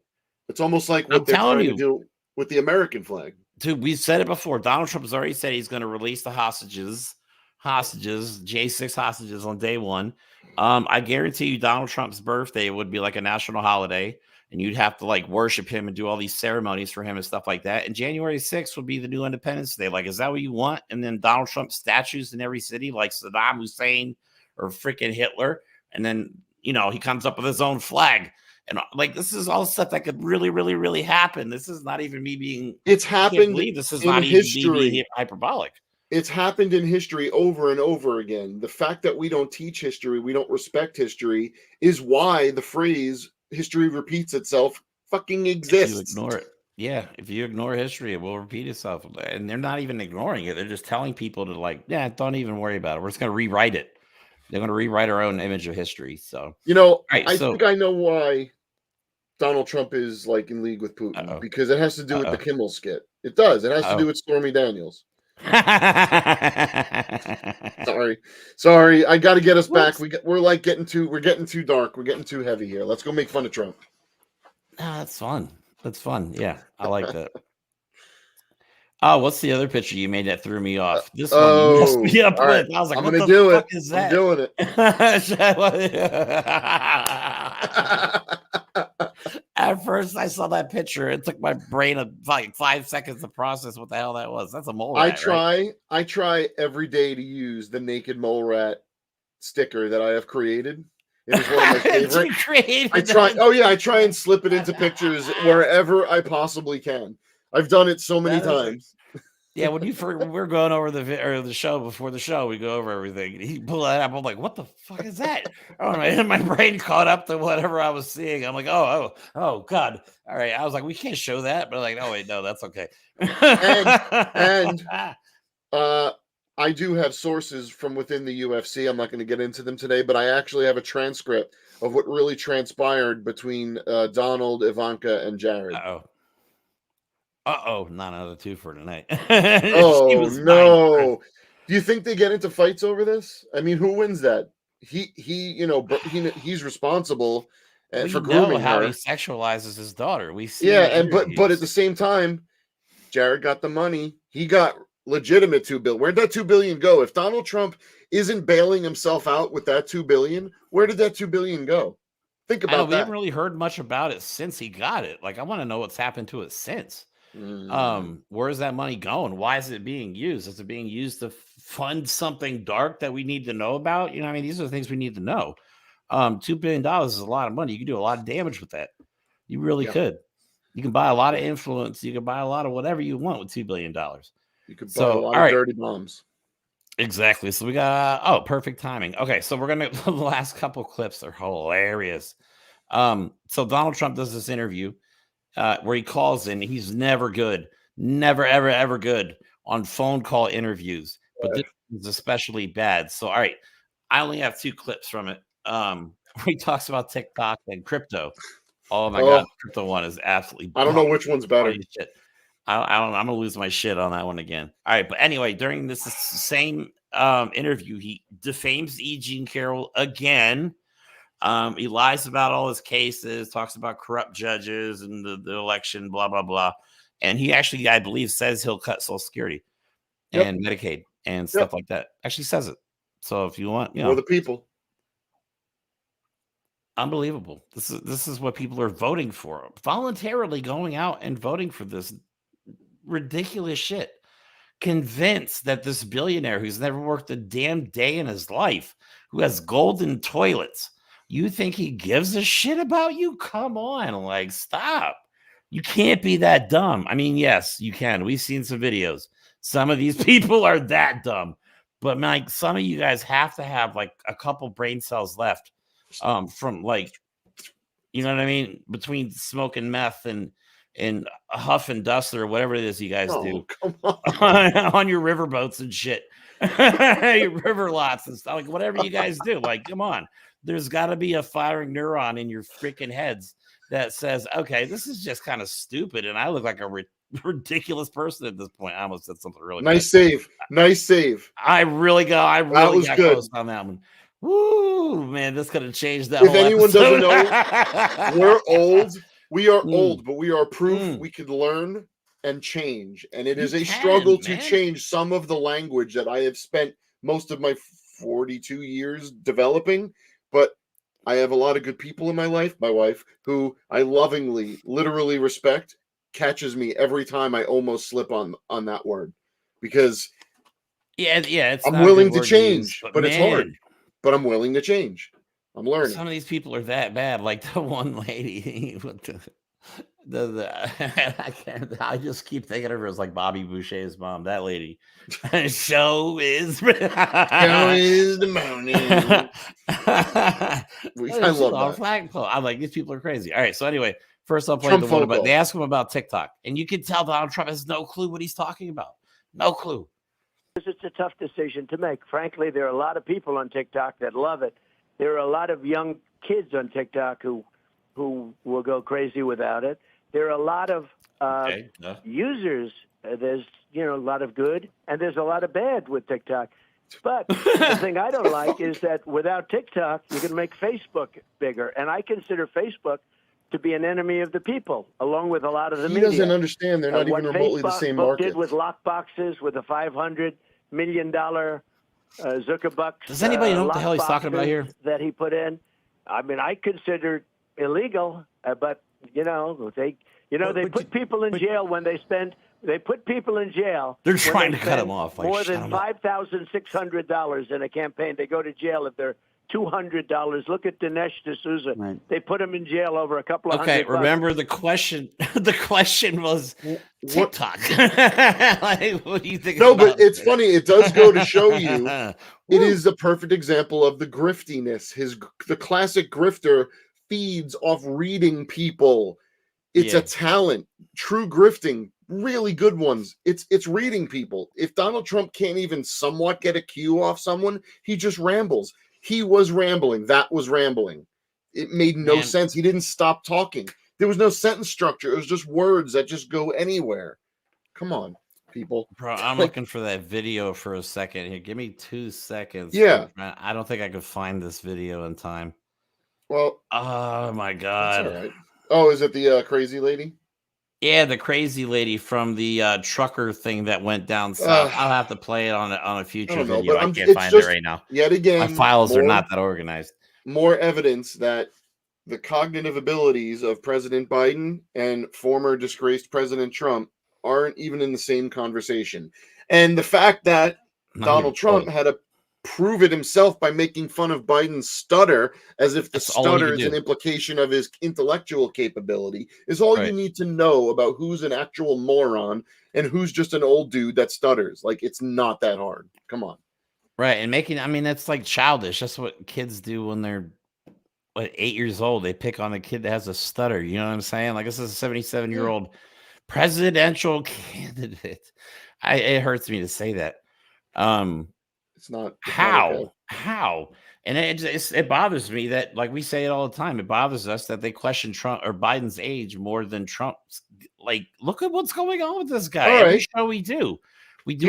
It's almost like what they're trying to do with the American flag. Dude, we said it before. Donald Trump has already said he's going to release the hostages, J6 hostages on day one. I guarantee you Donald Trump's birthday would be like a national holiday, and you'd have to like worship him and do all these ceremonies for him and stuff like that. And January 6th would be the new Independence Day. Like, is that what you want? And then Donald Trump statues in every city like Saddam Hussein or freaking Hitler. And then, you know, he comes up with his own flag. And like, this is all stuff that could really, really, really happen. This is not even me being. It's happened. This is not even me being hyperbolic. It's happened in history over and over again. The fact that we don't teach history, we don't respect history, is why the phrase "history repeats itself" fucking exists. If you ignore it, yeah. If you ignore history, it will repeat itself. And they're not even ignoring it; they're just telling people to like, yeah, don't even worry about it. We're just going to rewrite it. They're going to rewrite our own image of history. So, you know, I think I know why Donald Trump is like in league with Putin, because it has to do with the Kimmel skit. It does. It has to do with Stormy Daniels. Sorry. I got to get us back. We're getting too dark. We're getting too heavy here. Let's go make fun of Trump. That's fun. That's fun. Yeah, I like that. Oh, what's the other picture you made that threw me off? This one you messed me up with. I was like, I'm what gonna the do fuck it. is that? I'm doing it. At first, I saw that picture. It took my brain like 5 seconds to process what the hell that was. That's a mole rat, right? I try every day to use the naked mole rat sticker that I have created. It is one of my favorite. I try. Oh yeah, I try and slip it into pictures wherever I possibly can. I've done it so many times. Yeah, when we're going over the show before the show, we go over everything. He pulled that up. I'm like, what the fuck is that? Oh, my brain caught up to whatever I was seeing. I'm like, oh God. All right. I was like, we can't show that, but like, oh wait, no, that's okay. and I do have sources from within the UFC. I'm not going to get into them today, but I actually have a transcript of what really transpired between Donald, Ivanka, and Jared. Not another 2 for tonight. Oh no! Do you think they get into fights over this? I mean, who wins that? He's responsible for grooming how her. He sexualizes his daughter. We see. Yeah, but at the same time, Jared got the money. He got legitimate $2 billion. Where'd that $2 billion go? If Donald Trump isn't bailing himself out with that $2 billion, where did that $2 billion go? Think about that. We haven't really heard much about it since he got it. Like, I want to know what's happened to it since. Where is that money going? Why is it being used? Is it being used to fund something dark that we need to know about? I mean, these are the things we need to know. $2 billion is a lot of money. You can do a lot of damage with that. You really could. You can buy a lot of influence. You can buy a lot of whatever you want with $2 billion. You could buy a lot of dirty bombs. Exactly. So we got perfect timing. Okay, so we're gonna the last couple clips are hilarious. So Donald Trump does this interview where he calls in. He's never good, never ever good on phone call interviews, but this is especially bad. So all right, I only have 2 clips from it. He talks about TikTok and crypto. Oh my god, the crypto one is absolutely. I don't know which one's better. Shit. I'm gonna lose my shit on that one again. All right, but anyway, during this same interview, he defames E. Jean Carroll again. He lies about all his cases, talks about corrupt judges and the election, blah blah blah. And he actually, I believe, says he'll cut Social Security and Medicaid and stuff like that. Actually says it. So if you want, for the people. Unbelievable. This is what people are voting for. Voluntarily going out and voting for this ridiculous shit, convinced that this billionaire who's never worked a damn day in his life, who has golden toilets, you think he gives a shit about you? Come on, like, stop. You can't be that dumb. I mean, yes, you can. We've seen some videos. Some of these people are that dumb, but like, some of you guys have to have like a couple brain cells left from, like, you know what I mean, between smoking meth and huff and dust or whatever it is you guys do on your river boats and shit, your river lots and stuff, like whatever you guys do. Like, come on, there's got to be a firing neuron in your freaking heads that says, okay, this is just kind of stupid, and I look like a ridiculous person at this point. I almost said something really nice good. Nice save. I really got good. Close on that one. Woo, man, this could have changed that. If anyone doesn't know, we're old. We are old, but we are proof we can learn and change. And it is a struggle to change some of the language that I have spent most of my 42 years developing. But I have a lot of good people in my life. My wife, who I lovingly, literally respect, catches me every time I almost slip on that word. Because it's I'm willing to change, but it's hard. But I'm willing to change. I'm learning. Some of these people are that bad. Like the one lady with I just keep thinking of her as like Bobby Boucher's mom. That lady. Show is the morning. I love that. I'm like, these people are crazy. All right. So anyway, first I'll play the one about. They ask him about TikTok, and you can tell Donald Trump has no clue what he's talking about. No clue. It's a tough decision to make. Frankly, there are a lot of people on TikTok that love it. There are a lot of young kids on TikTok who will go crazy without it. There are a lot of users. There's a lot of good, and there's a lot of bad with TikTok. But the thing I don't like is that without TikTok, you can make Facebook bigger. And I consider Facebook to be an enemy of the people, along with a lot of the media. He doesn't understand. They're not even remotely the same market. Did with lock boxes, with a $500 million Zuckerbucks. Does anybody know what the hell he's talking about here? That he put in. I mean, I consider illegal, but They put people in jail when they spend. They put people in jail. They're trying to cut them off. Like, more than $5,600 in a campaign. They go to jail if they're $200. Look at Dinesh D'Souza. Right. They put him in jail over a couple of $100. Remember the question? The question was TikTok. Like, what do you think? No, but it's funny. It does go to show you. It is a perfect example of the griftiness. The classic grifter feeds off reading people. It's a talent. True grifting. Really good ones. It's reading people. If Donald Trump can't even somewhat get a cue off someone, he just rambles. He was rambling. That was rambling. It made no sense. He didn't stop talking. There was no sentence structure. It was just words that just go anywhere. Come on, people. Bro, I'm looking for that video for a second here. Give me 2 seconds. Yeah. I don't think I could find this video in time. Well, oh my God. That's all right. Oh, is it the crazy lady? Yeah, the crazy lady from the trucker thing that went down south. I'll have to play it on a future video. I can't find it right now. Yet again, my files are not that organized. More evidence that the cognitive abilities of President Biden and former disgraced President Trump aren't even in the same conversation. And the fact that Donald Trump had to prove it himself by making fun of Biden's stutter as if the stutter is an implication of his intellectual capability is all you need to know about who's an actual moron and who's just an old dude that stutters. Like, it's not that hard. Come on. Right. And that's like childish. That's what kids do when they're 8 years old. They pick on a kid that has a stutter. You know what I'm saying? Like, this is a 77-year-old presidential candidate. It hurts me to say that. It's not how, and it bothers me that, like we say it all the time, it bothers us that they question Trump or Biden's age more than Trump's. Like, look at what's going on with this guy. Every show we do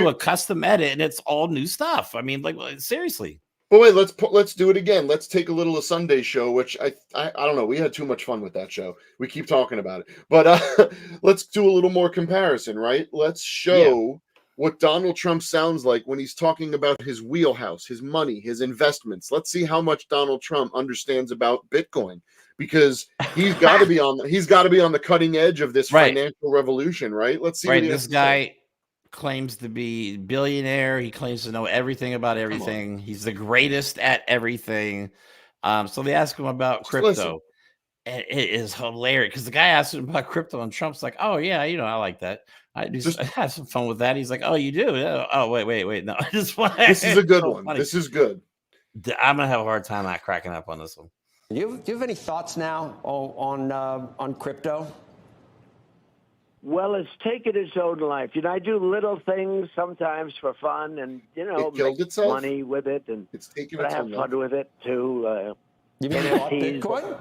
a custom edit, and it's all new stuff. I mean, like, seriously. But wait, let's do it again. Let's take a little of Sunday show, which I don't know. We had too much fun with that show. We keep talking about it, but let's do a little more comparison, right? Let's show what Donald Trump sounds like when he's talking about his wheelhouse, his money, his investments. Let's see how much Donald Trump understands about Bitcoin, because he's got to be on the cutting edge of this financial revolution, right? Let's see. Right, this guy claims to be billionaire. He claims to know everything about everything. He's the greatest at everything. So they ask him about crypto. Listen. And it is hilarious because the guy asked him about crypto, and Trump's like, "Oh yeah, I like that. I have some fun with that." He's like, "Oh, you do? Oh, wait, no." This is a good one. Funny. This is good. I'm gonna have a hard time not cracking up on this one. Do you have any thoughts now on crypto? Well, it's taken its own life. I do little things sometimes for fun, and make money with it, and it's taken its own life. I have fun with it too. You mean Bitcoin?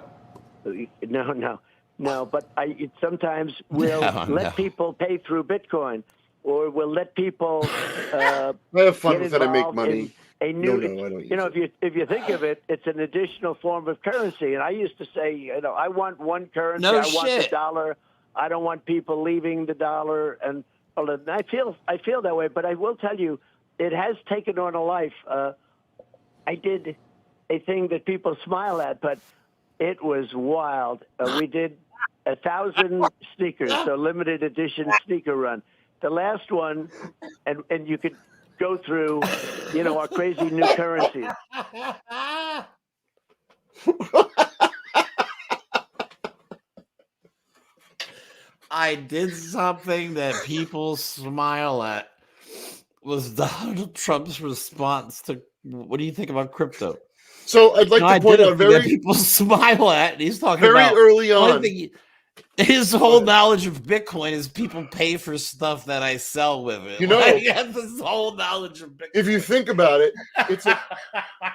No, but I sometimes will let people pay through Bitcoin, or we'll let people I have fun with it. I make money. A new, if you think of it, it's an additional form of currency. And I used to say, I want one currency. I want the dollar. I don't want people leaving the dollar. And I feel that way. But I will tell you, it has taken on a life. I did a thing that people smile at, but it was wild. We did 1,000 sneakers, so limited edition sneaker run. The last one, and you could go through, our crazy new currencies. I did something that people smile at. Was Donald Trump's response to, what do you think about crypto? So I'd like to point out that people smile at. And he's talking very about early on. His whole knowledge of Bitcoin is people pay for stuff that I sell with it. He has this whole knowledge of Bitcoin. If you think about it,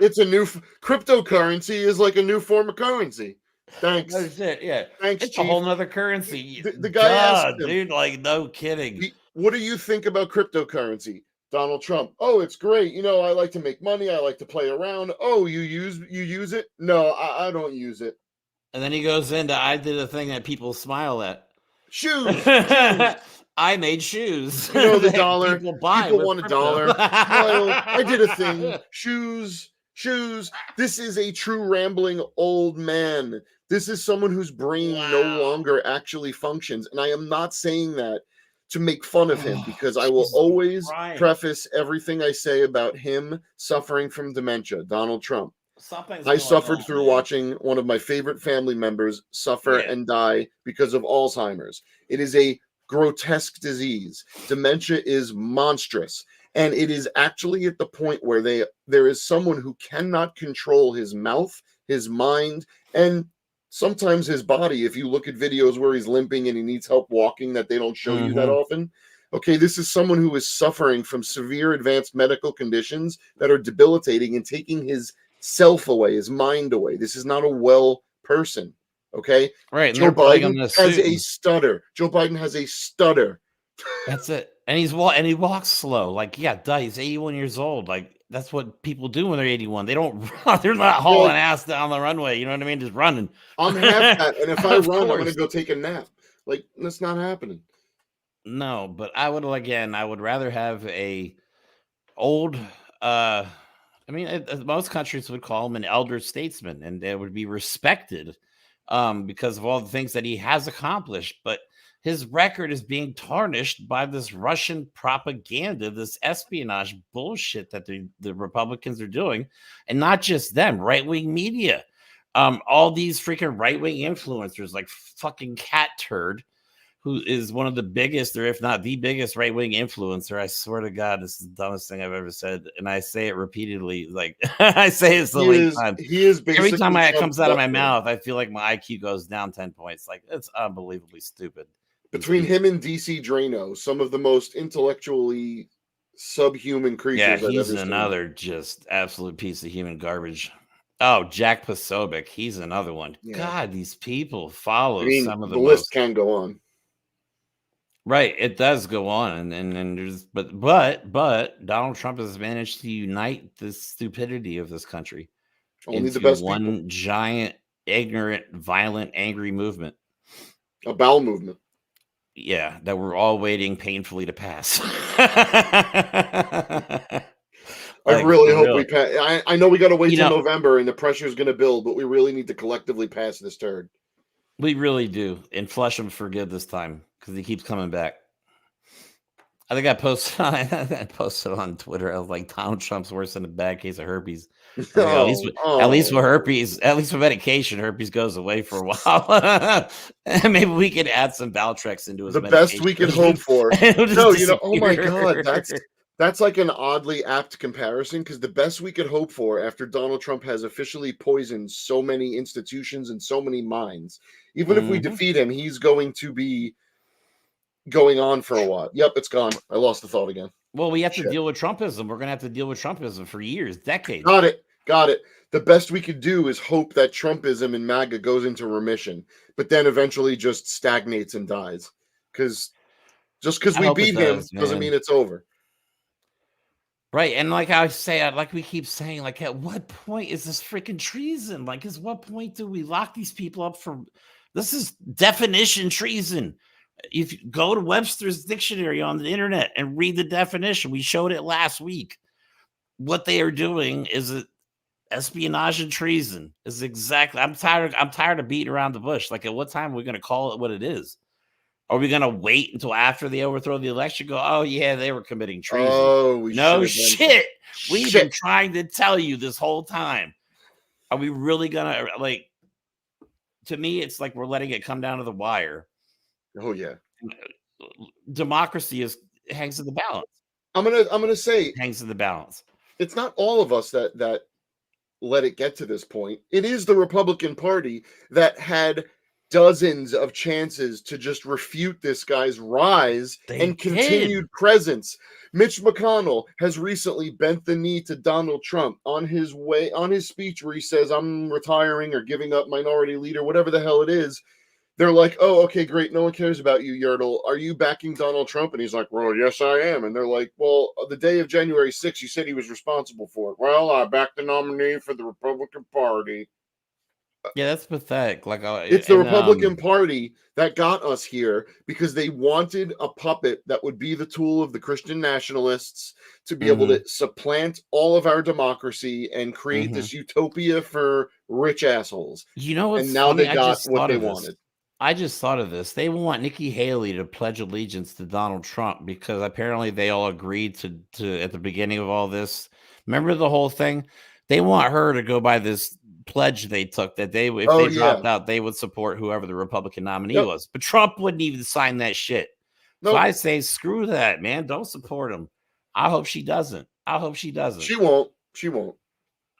it's a new cryptocurrency is like a new form of currency. Thanks. That's it. Yeah. Thanks. It's Chief. A whole nother currency. The guy asked him, dude, like, no kidding. What do you think about cryptocurrency? Donald Trump. Oh, it's great. I like to make money. I like to play around. Oh, you use it? No, I don't use it. And then he goes into, I did a thing that people smile at. Shoes. I made shoes. The dollar. People want $1. I did a thing. Shoes. shoes. This is a true rambling old man. This is someone whose brain no longer actually functions. And I am not saying that to make fun of him, because I will always preface everything I say about him suffering from dementia, Donald Trump. I suffered through watching one of my favorite family members suffer and die because of Alzheimer's. It is a grotesque disease. Dementia is monstrous. And it is actually at the point where there is someone who cannot control his mouth, his mind, and sometimes his body. If you look at videos where he's limping and he needs help walking that they don't show you that often. Okay, this is someone who is suffering from severe advanced medical conditions that are debilitating and taking his self away, his mind away. This is not a well person. Okay? Right. Joe Biden has a stutter. Joe Biden has a stutter. That's it. And he walks slow. Like, yeah, duh, he's 81 years old. Like, that's what people do when they're 81. They don't run. They're not hauling ass down the runway. You know what I mean? Just running. I'm half that. And if I run, I'm going to go take a nap. Like, that's not happening. No, but I would rather have a old, most countries would call him an elder statesman, and they would be respected because of all the things that he has accomplished. But his record is being tarnished by this Russian propaganda, this espionage bullshit that the Republicans are doing. And not just them, right-wing media. All these freaking right-wing influencers like fucking Cat Turd, who is one of the biggest, or if not the biggest right-wing influencer. I swear to God, this is the dumbest thing I've ever said. And I say it repeatedly. Like, I say it so many times. He is basically every time it comes out of my mouth, I feel like my IQ goes down 10 points. Like, it's unbelievably stupid. Between him and DC Drano, some of the most intellectually subhuman creatures. Yeah, he's another just absolute piece of human garbage. Oh, Jack Posobiec, he's another one. Yeah. God, these people follow some of the list can go on. Right, it does go on, and there's but Donald Trump has managed to unite the stupidity of this country only the best one people. Giant, ignorant, violent, angry movement, a bowel movement. Yeah, that we're all waiting painfully to pass. I really hope we pass. I know we got to wait till November, and the pressure is going to build, but we really need to collectively pass this turd. We really do, and flush him for good this time because he keeps coming back. I think I posted on Twitter. I was like, Donald Trump's worse than a bad case of herpes. At least with herpes, at least with medication, herpes goes away for a while. And maybe we could add some Valtrex into his best we can hope for. No, oh my God, that's like an oddly apt comparison, because the best we could hope for after Donald Trump has officially poisoned so many institutions and so many minds, even if we defeat him, he's going to be going on for a while. Yep, it's gone. I lost the thought again. Well, we have to deal with Trumpism. We're going to have to deal with Trumpism for years, decades. Got it. The best we could do is hope that Trumpism in MAGA goes into remission, but then eventually just stagnates and dies. Because just because we beat him doesn't mean it's over. Right. And like I say, like we keep saying, like, at what point is this freaking treason? Like, at what point do we lock these people up for this? Is definition treason. If you go to Webster's dictionary on the internet and read the definition, we showed it last week. What they are doing is espionage and treason. Is exactly. I'm tired of beating around the bush. Like, at what time are we going to call it what it is? Are we going to wait until after they overthrow the election? Go, oh yeah, they were committing treason. Oh, no shit. We've been trying to tell you this whole time. Are we really gonna like? To me, it's like we're letting it come down to the wire. Oh yeah, democracy hangs in the balance. I'm gonna say hangs in the balance. It's not all of us that let it get to this point. It is the Republican Party that had dozens of chances to just refute this guy's rise and continued presence. Mitch McConnell has recently bent the knee to Donald Trump on his speech where he says, I'm retiring or giving up minority leader, whatever the hell it is. They're like, oh, okay, great. No one cares about you, Yertle. Are you backing Donald Trump? And he's like, well, yes, I am. And they're like, well, the day of January 6th, you said he was responsible for it. Well, I backed the nominee for the Republican Party. Yeah, that's pathetic. Like, it's the Republican Party that got us here because they wanted a puppet that would be the tool of the Christian nationalists to be able to supplant all of our democracy and create this utopia for rich assholes. You know what's and now funny? they got what they wanted. I just thought of this. They want Nikki Haley to pledge allegiance to Donald Trump because apparently they all agreed to at the beginning of all this. Remember the whole thing? They want her to go by this pledge they took that they, if they dropped out, they would support whoever the Republican nominee was. But Trump wouldn't even sign that shit. So I say, screw that, man. Don't support him. I hope she doesn't. I hope she doesn't. She won't. She won't.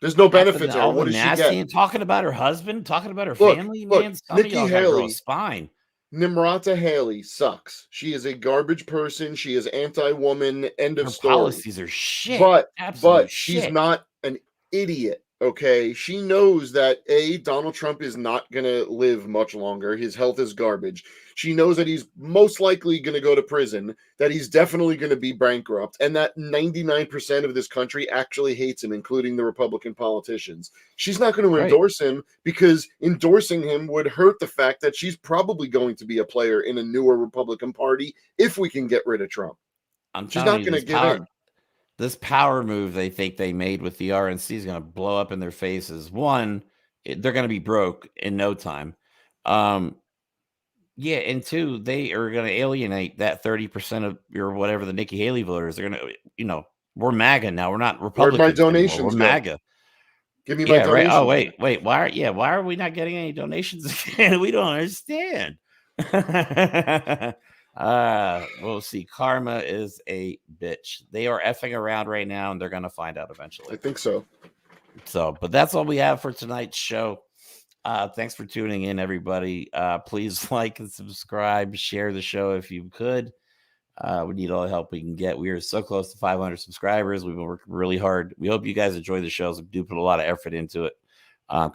There's no benefit to her. What does she get? And talking about her husband, talking about her family, man. Nikki Haley, spine. Nimrata Haley sucks. She is a garbage person. She is anti-woman. End of story. Policies are shit. But she's not an idiot. Okay, she knows that Donald Trump is not going to live much longer. His health is garbage. She knows that he's most likely going to go to prison, that he's definitely going to be bankrupt, and that 99% of this country actually hates him, including the Republican politicians. She's not going to endorse him because endorsing him would hurt the fact that she's probably going to be a player in a newer Republican Party if we can get rid of Trump. She's not going to give in. This power move they think they made with the RNC is going to blow up in their faces. One, they're going to be broke in no time. And two, they are going to alienate that 30% of your whatever the Nikki Haley voters. They're going to, we're MAGA now. We're not Republicans. Where'd my donations anymore. We're MAGA. Give me my donations. Right. Oh, wait. Why are we not getting any donations again? We don't understand. We'll see. Karma is a bitch. They are effing around right now, and they're going to find out eventually. I think so. But that's all we have for tonight's show. Thanks for tuning in, everybody. Please like and subscribe, share the show if you could. We need all the help we can get. We are so close to 500 subscribers. We've been working really hard. We hope you guys enjoy the shows. We do put a lot of effort into it.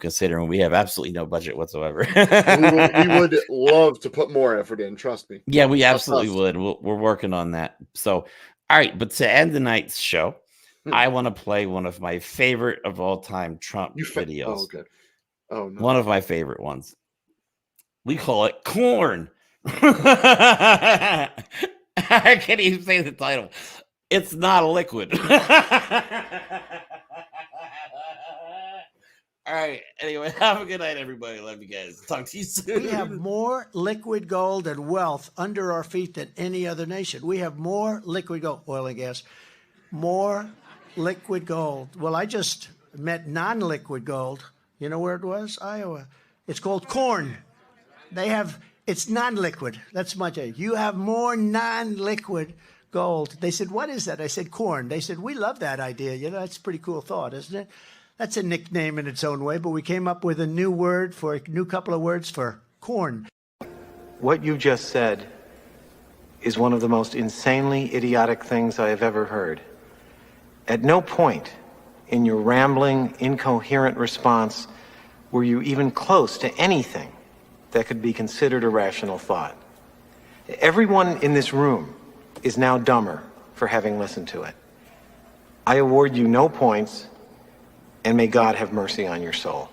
Considering we have absolutely no budget whatsoever. we would love to put more effort in, trust me. Yeah, we absolutely would. We're working on that. So, all right, but to end the night's show, I want to play one of my favorite of all time Trump videos. Oh, good. Oh, no. One of my favorite ones. We call it Corn. I can't even say the title. It's not a liquid. All right. Anyway, have a good night, everybody. Love you guys. Talk to you soon. We have more liquid gold and wealth under our feet than any other nation. We have more liquid gold, oil and gas, more liquid gold. Well, I just met non-liquid gold. You know where it was? Iowa. It's called corn. It's non-liquid. That's much. You have more non-liquid gold. They said, what is that? I said, corn. They said, we love that idea. That's a pretty cool thought, isn't it? That's a nickname in its own way, but we came up with a new couple of words for corn. What you just said is one of the most insanely idiotic things I have ever heard. At no point in your rambling, incoherent response were you even close to anything that could be considered a rational thought. Everyone in this room is now dumber for having listened to it. I award you no points, and may God have mercy on your soul.